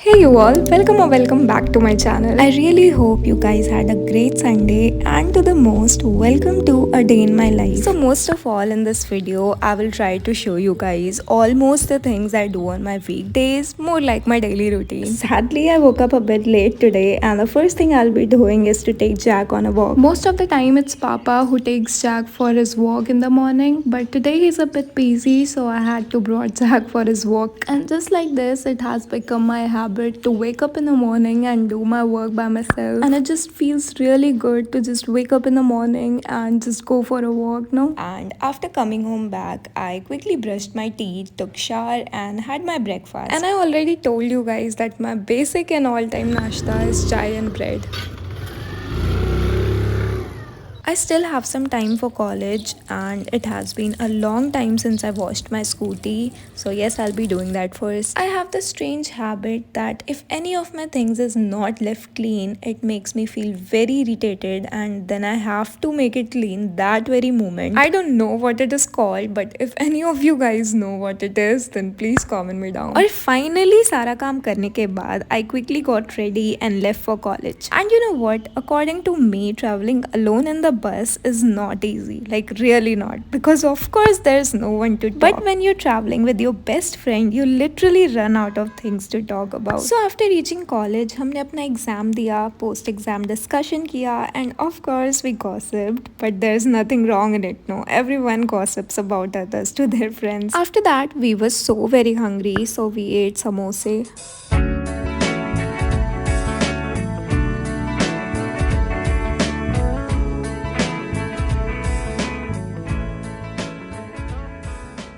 Hey you all, welcome back to my channel. I really hope you guys had a great Sunday and to the most, welcome to a day in my life. So most of all in this video, I will try to show you guys almost the things I do on my weekdays, more like my daily routine. Sadly, I woke up a bit late today and the first thing I'll be doing is to take Jack on a walk. Most of the time it's Papa who takes Jack for his walk in the morning, but today he's a bit busy so I had to brought Jack for his walk. And just like this, it has become my habit to wake up in the morning and do my work by myself, and it just feels really good to just wake up in the morning and just go for a walk, no? And after coming home back, I quickly brushed my teeth, took shower and had my breakfast. And I already told you guys that my basic and all-time nashta is chai and bread. I still have some time for college and it has been a long time since I washed my scooty. So yes, I'll be doing that first. I have the strange habit that if any of my things is not left clean, it makes me feel very irritated and then I have to make it clean that very moment. I don't know what it is called, but if any of you guys know what it is, then please comment me down. और finally सारा काम करने के बाद I quickly got ready and left for college. And you know what? According to me, traveling alone in the bus is not easy, like really not, because of course there's no one to talk. But when you're traveling with your best friend, you literally run out of things to talk about. So after reaching college, हमने अपना exam दिया, post exam discussion किया, and of course we gossiped, but there's nothing wrong in it, no? Everyone gossips about others to their friends. After that, we were so very hungry, so we ate samosa.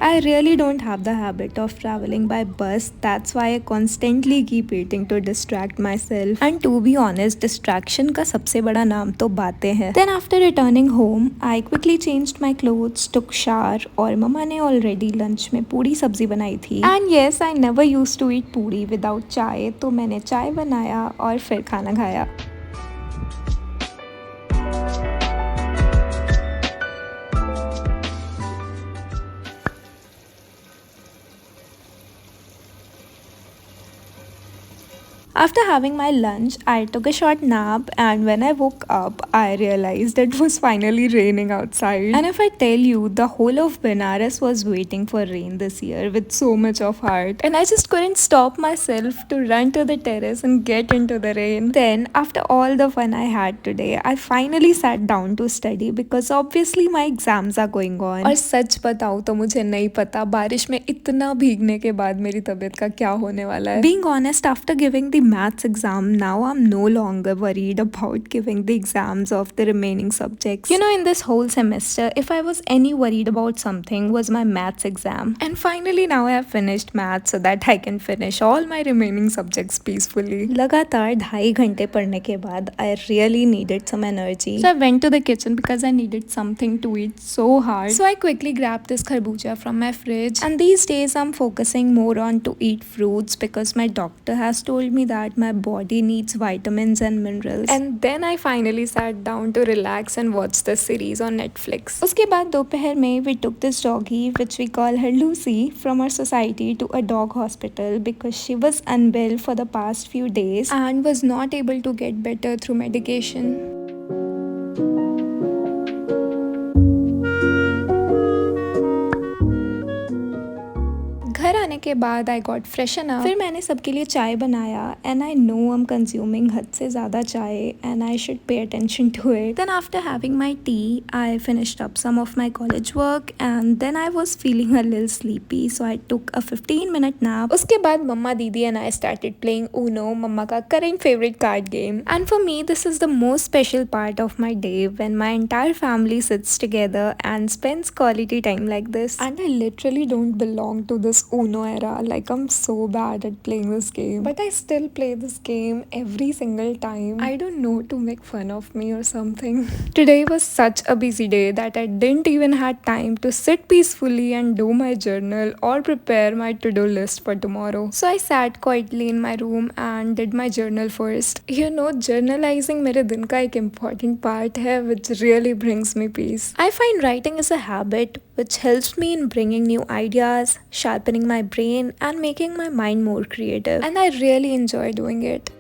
I really don't have the habit of traveling by bus. That's why I constantly keep eating to distract myself. And to be honest, distraction का सबसे बड़ा नाम तो बातें हैं. Then after returning home, I quickly changed my clothes, took shower और मम्मा ने already lunch में पूरी सब्जी बनाई थी. And yes, I never used to eat पूरी without चाय, तो मैंने चाय बनाया और फिर खाना खाया. After having my lunch, I took a short nap, and when I woke up, I realized it was finally raining outside. And if I tell you, the whole of Benares was waiting for rain this year with so much of heart, and I just couldn't stop myself to run to the terrace and get into the rain. Then, after all the fun I had today, I finally sat down to study because obviously my exams are going on. और सच बताऊँ तो मुझे नहीं पता बारिश में इतना भीगने के बाद मेरी तबीयत का क्या होने वाला है. Being honest, after giving the maths exam, now I'm no longer worried about giving the exams of the remaining subjects. You know, in this whole semester, if I was any worried about something, was my maths exam. And finally now I have finished maths so that I can finish all my remaining subjects peacefully. लगातार 2.5 घंटे पढ़ने के बाद I really needed some energy. So I went to the kitchen because I needed something to eat so hard. So I quickly grabbed this kharbuja from my fridge. And these days I'm focusing more on to eat fruits because my doctor has told me that my body needs vitamins and minerals. And then I finally sat down to relax and watch the series on Netflix. उसके बाद दोपहर में we took this doggy, which we call her Lucy, from our society to a dog hospital because she was unwell for the past few days and was not able to get better through medication. घर आने के बाद I got freshen up. फिर मैंने सबके लिए चाय बनाया and I know I am consuming हद से ज़्यादा चाय and I should pay attention to it. Then after having my tea I finished up some of my college work and then I was feeling a little sleepy so I took a 15-minute nap. उसके बाद mamma didi and I started playing Uno, mamma का current favourite card game. And for me this is the most special part of my day when my entire family sits together and spends quality time like this. And I literally don't belong to this Uno era. Like, I'm so bad at playing this game, but I still play this game every single time. I don't know, to make fun of me or something. Today was such a busy day that I didn't even had time to sit peacefully and do my journal or prepare my to-do list for tomorrow. So I sat quietly in my room and did my journal first. You know, journalizing मेरे दिन का एक important part है which really brings me peace. I find writing is a habit which helps me in bringing new ideas, sharpening my brain, and making my mind more creative. And I really enjoy doing it.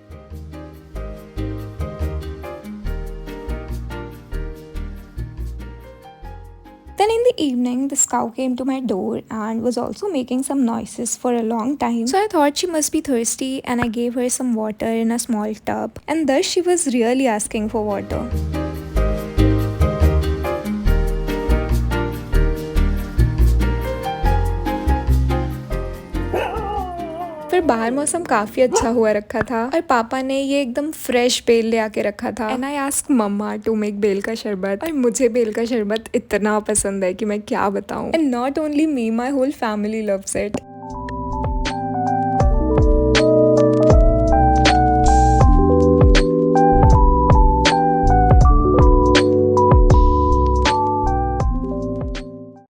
Then in the evening, this cow came to my door and was also making some noises for a long time. So I thought she must be thirsty and I gave her some water in a small tub. And thus she was really asking for water. फिर बाहर मौसम काफ़ी अच्छा हुआ रखा था और पापा ने ये एकदम फ्रेश बेल ले आके रखा था। And I ask mama to make बेल का शरबत, और मुझे बेल का शरबत इतना पसंद है कि मैं क्या बताऊं। And not only me, my whole family loves it.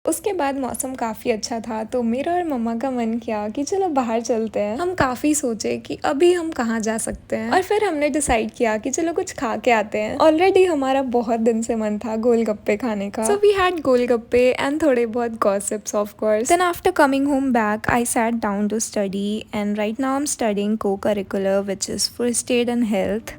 उसके बाद मौसम काफ़ी अच्छा था तो मेरा और मम्मा का मन किया कि चलो बाहर चलते हैं। हम काफ़ी सोचे कि अभी हम कहाँ जा सकते हैं, और फिर हमने डिसाइड किया कि चलो कुछ खा के आते हैं। ऑलरेडी हमारा बहुत दिन से मन था गोलगप्पे खाने का, so we had golgappe and थोड़े बहुत gossips of course. Then after coming home back I sat down to study, and right now I am studying co-curricular which is first aid and health.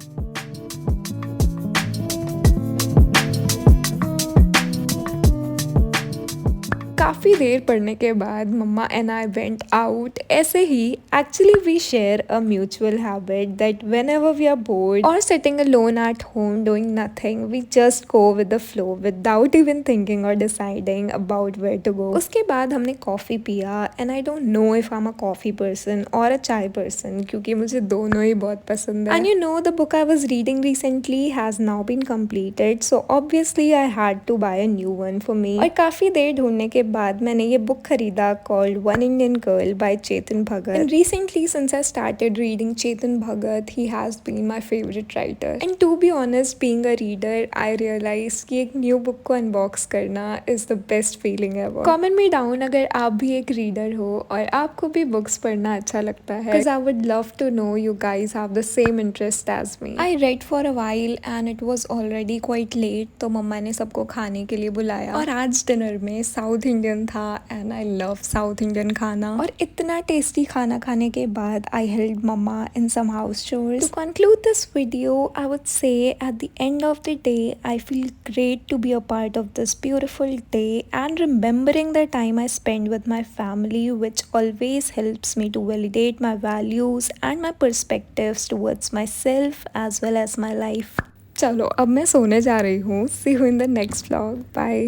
काफ़ी देर पढ़ने के बाद mamma and I went out ऐसे ही। Actually we share a mutual habit that whenever we are bored और sitting alone at home doing nothing, we just go with the flow without even thinking और deciding about where to go. उसके बाद हमने coffee पिया, and I don't know if I am a coffee person और a चाय person, क्योंकि मुझे दोनों ही बहुत पसंद है। And you know the book I was reading recently has now been completed, so obviously I had to buy a new one for me. और काफ़ी देर ढूंढने के बाद मैंने ये बुक खरीदा called One Indian Girl by Chetan Bhagat. And recently since I started reading Chetan Bhagat, he has been my favourite writer. And to be honest, being a reader, I realise कि एक न्यू बुक को अनबॉक्स करना is the best feeling ever. Comment me down अगर आप भी एक reader हो और आपको भी बुक्स पढ़ना अच्छा लगता है, because I would love to know you guys have the same interest as me. I read for a while and it was already quite late, तो मम्मा ने सबको खाने के लिए बुलाया, और आज डिनर में साउथ इंडियन था, and I love south Indian खाना। और इतना टेस्टी खाना खाने के बाद I help mamma in some house chores. To conclude this video, I would say at the end of the day I feel great to be a part of this beautiful day and remembering the time I spend with my family, which always helps me to validate my values and my perspectives towards myself as well as my life. चलो अब मैं सोने जा रही हूँ। See you in the next vlog. Bye.